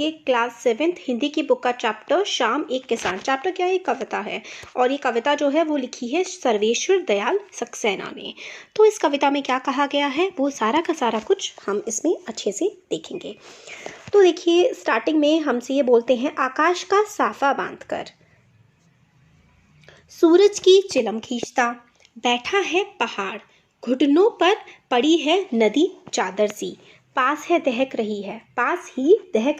ये class 7th Hindi की book का चैप्टर शाम एक किसान। चैप्टर क्या है? कविता है और ये कविता जो है वो लिखी है सर्वेश्वर दयाल सक्सेना ने। तो इस कविता में क्या कहा गया है वो सारा का सारा कुछ हम इसमें अच्छे से देखेंगे। तो देखिए, स्टार्टिंग में हमसे ये बोलते हैं, आकाश का साफा बांधकर सूरज की चिलम खींचता बैठा है पहाड़, घुटनों पर पड़ी है नदी चादर सी, पास ही दहक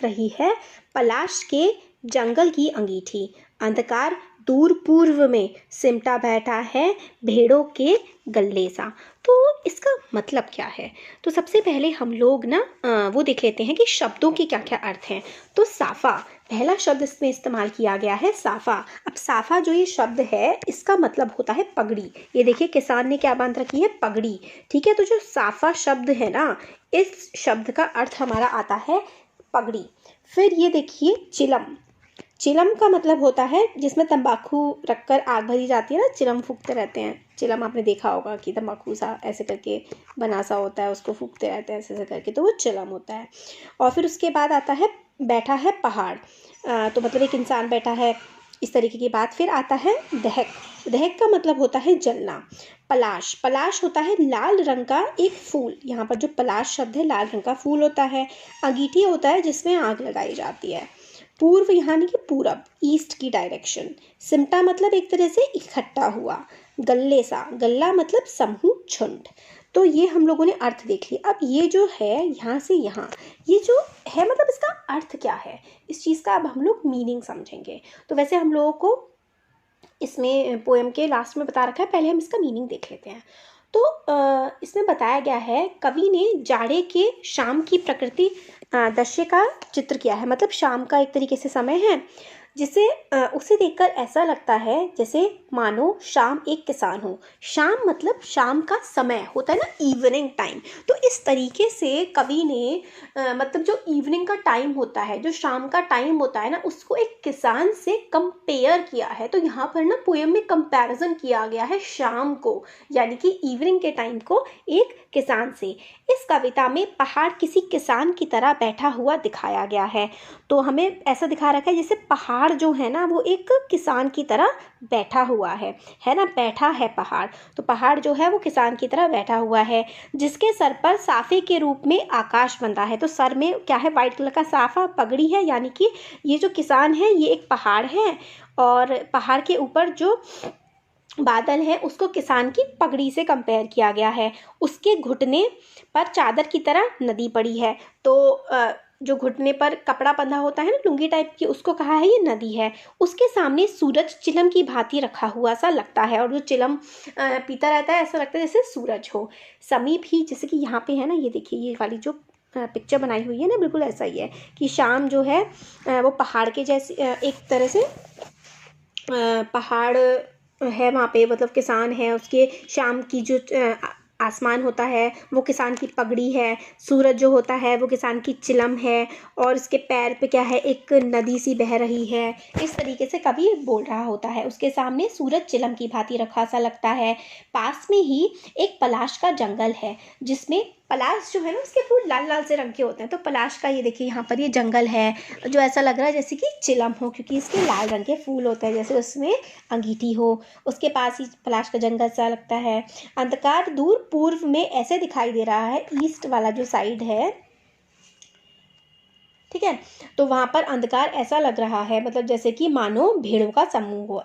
रही है पलाश के जंगल की अंगीठी, अंधकार दूर पूर्व में सिमटा बैठा है भेड़ों के गल्ले सा। तो इसका मतलब क्या है? तो सबसे पहले हम लोग ना वो देख लेते हैं कि शब्दों के क्या क्या अर्थ हैं। तो साफा, पहला शब्द इसमें इस्तेमाल किया गया है साफा। अब साफा जो ये शब्द है इसका मतलब होता है पगड़ी। ये देखिए, किसान ने क्या बांध रखी है? पगड़ी। ठीक है, तो जो साफा शब्द है ना, इस शब्द का अर्थ हमारा आता है पगड़ी। फिर ये देखिए चिलम, चिलम का मतलब होता है जिसमें तंबाकू रखकर आग भरी जाती है ना, चिलम फूकते रहते हैं। चिलम आपने देखा होगा कि तंबाकू सा ऐसे करके बना सा होता है, उसको फूकते रहते हैं ऐसे करके, तो वो चिलम होता है। और फिर उसके बाद आता है बैठा है पहाड़, तो मतलब एक इंसान बैठा है, इस तरीके की बात। फिर आता है दहक, दहक का मतलब होता है जलना। पलाश, पलाश होता है लाल रंग का एक फूल। यहाँ पर जो पलाश शब्द है लाल रंग का फूल होता है। अंगीठी होता है जिसमें आग लगाई जाती है। पूर्व यानी कि पूरब, ईस्ट की डायरेक्शन। सिमटा मतलब एक तरह से इकट्ठा हुआ। गल्ले सा, गल्ला मतलब समूह, झुंड। तो ये हम लोगों ने अर्थ देख लिया। अब ये जो है यहाँ से यहाँ, ये जो है मतलब इसका अर्थ क्या है, इस चीज़ का अब हम लोग मीनिंग समझेंगे। तो वैसे हम लोगों को इसमें पोएम के लास्ट में बता रखा है, पहले हम इसका मीनिंग देख लेते हैं। तो इसमें बताया गया है, कवि ने जाड़े के शाम की प्रकृति दृश्य का चित्र किया है। मतलब शाम का एक तरीके से समय है जिसे उसे देखकर ऐसा लगता है जैसे मानो शाम एक किसान हो। शाम मतलब शाम का समय होता है ना, इवनिंग टाइम। तो इस तरीके से कवि ने मतलब जो इवनिंग का टाइम होता है, जो शाम का टाइम होता है ना, उसको एक किसान से कंपेयर किया है। तो यहाँ पर ना पोएम में कंपैरिजन किया गया है शाम को, यानी कि इवनिंग के टाइम को एक किसान से। इस कविता में पहाड़ किसी किसान की तरह बैठा हुआ दिखाया गया है। तो हमें ऐसा दिखा रखा है जैसे पहाड़ जो है ना वो एक किसान की तरह बैठा हुआ है ना, बैठा है पहाड़। तो पहाड़ जो है वो किसान की तरह बैठा हुआ है, जिसके सर पर साफे के रूप में आकाश बंधा है। तो सर में क्या है? वाइट कलर का साफा, पगड़ी है, यानी कि ये जो किसान है ये एक पहाड़ है और पहाड़ के ऊपर जो बादल है उसको किसान की पगड़ी से कंपेयर किया गया है। उसके घुटने पर चादर की तरह नदी पड़ी है। तो जो घुटने पर कपड़ा बंधा होता है ना, लुंगी टाइप की, उसको कहा है ये नदी है। उसके सामने सूरज चिलम की भांति रखा हुआ सा लगता है, और जो चिलम पीता रहता है ऐसा लगता है जैसे सूरज हो। समीप ही, जैसे कि यहाँ पे है ना, ये देखिए ये वाली जो पिक्चर बनाई हुई है ना, बिल्कुल ऐसा ही है कि शाम जो है वो पहाड़ के जैसे एक तरह से पहाड़ है वहाँ पे, मतलब किसान है, उसके शाम की जो आसमान होता है वो किसान की पगड़ी है, सूरज जो होता है वो किसान की चिलम है, और इसके पैर पे क्या है? एक नदी सी बह रही है। इस तरीके से कवि बोल रहा होता है। उसके सामने सूरज चिलम की भांति रखा सा लगता है। पास में ही एक पलाश का जंगल है, जिसमें पलाश जो है ना उसके फूल लाल लाल से रंग के होते हैं। तो पलाश का ये देखिए यहाँ पर ये जंगल है जो ऐसा लग रहा है जैसे कि चिलम हो, क्योंकि इसके लाल रंग के फूल होते हैं जैसे उसमें अंगीठी हो। उसके पास ही पलाश का जंगल सा लगता है। अंधकार दूर पूर्व में ऐसे दिखाई दे रहा है, ईस्ट वाला जो साइड है, ठीक है, तो वहाँ पर अंधकार ऐसा लग रहा है मतलब जैसे कि मानो भेड़ों का समूह हो।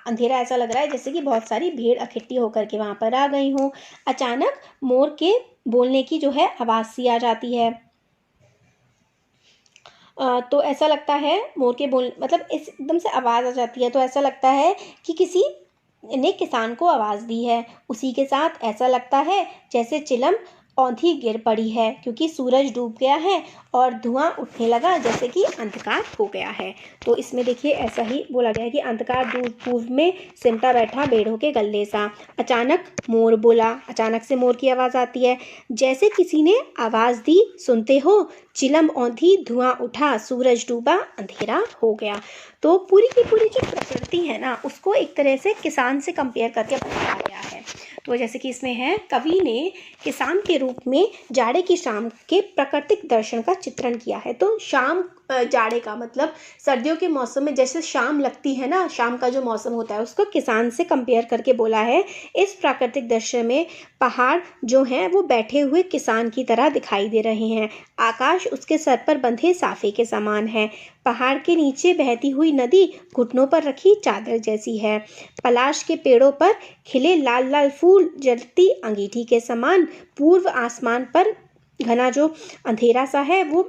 अंधेरा ऐसा लग रहा है जैसे कि बहुत सारी भीड़ इकट्ठी होकर के वहाँ पर आ गई हो। अचानक मोर के बोलने की जो है आवाज़ सी आ जाती है। तो ऐसा लगता है मोर के बोल मतलब एकदम से आवाज़ आ जाती है, तो ऐसा लगता है कि किसी ने किसान को आवाज़ दी है। उसी के साथ ऐसा लगता है जैसे चिलम औंधी गिर पड़ी है, क्योंकि सूरज डूब गया है और धुआं उठने लगा जैसे कि अंधकार हो गया है। तो इसमें देखिए ऐसा ही बोला गया है कि अंधकार दूर पूर्व में सिमटा बैठा भेड़ों के गल्ले सा। अचानक मोर बोला, अचानक से मोर की आवाज़ आती है, जैसे किसी ने आवाज़ दी, सुनते हो, चिलम औंधी धुआं उठा, सूरज डूबा, अंधेरा हो गया। तो पूरी की पूरी जो प्रकृति है ना उसको एक तरह से किसान से कंपेयर करके बताया गया है। तो जैसे कि इसमें है, कवि ने किसान के रूप में जाड़े की शाम के प्राकृतिक दर्शन का चित्रण किया है। तो शाम जाड़े का मतलब सर्दियों के मौसम में जैसे शाम लगती है ना, शाम का जो मौसम होता है उसको किसान से कंपेयर करके बोला है। इस प्राकृतिक दृश्य में पहाड़ जो हैं वो बैठे हुए किसान की तरह दिखाई दे रहे हैं। आकाश उसके सर पर बंधे साफे के समान है। पहाड़ के नीचे बहती हुई नदी घुटनों पर रखी चादर जैसी है। पलाश के पेड़ों पर खिले लाल लाल फूल जलती अंगीठी के समान। पूर्व आसमान पर घना जो अंधेरा सा है वो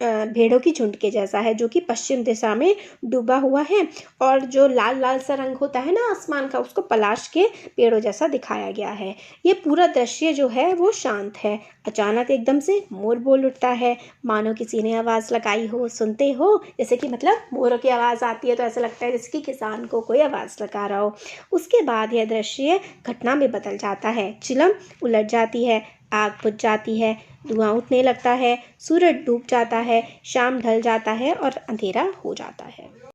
भेड़ों की झुंड के जैसा है, जो कि पश्चिम दिशा में डूबा हुआ है। और जो लाल लाल सा रंग होता है ना आसमान का, उसको पलाश के पेड़ों जैसा दिखाया गया है। ये पूरा दृश्य जो है वो शांत है। अचानक एकदम से मोर बोल उठता है, मानो किसी ने आवाज़ लगाई हो। सुनते हो जैसे कि मतलब मोरों की आवाज़ आती है तो ऐसा लगता है जैसे कि किसान को कोई आवाज़ लगा रहा हो। उसके बाद यह दृश्य घटना में बदल जाता है। चिलम उलट जाती है, आग बुझ जाती है, धुआं उठने लगता है, सूरज डूब जाता है, शाम ढल जाता है और अंधेरा हो जाता है।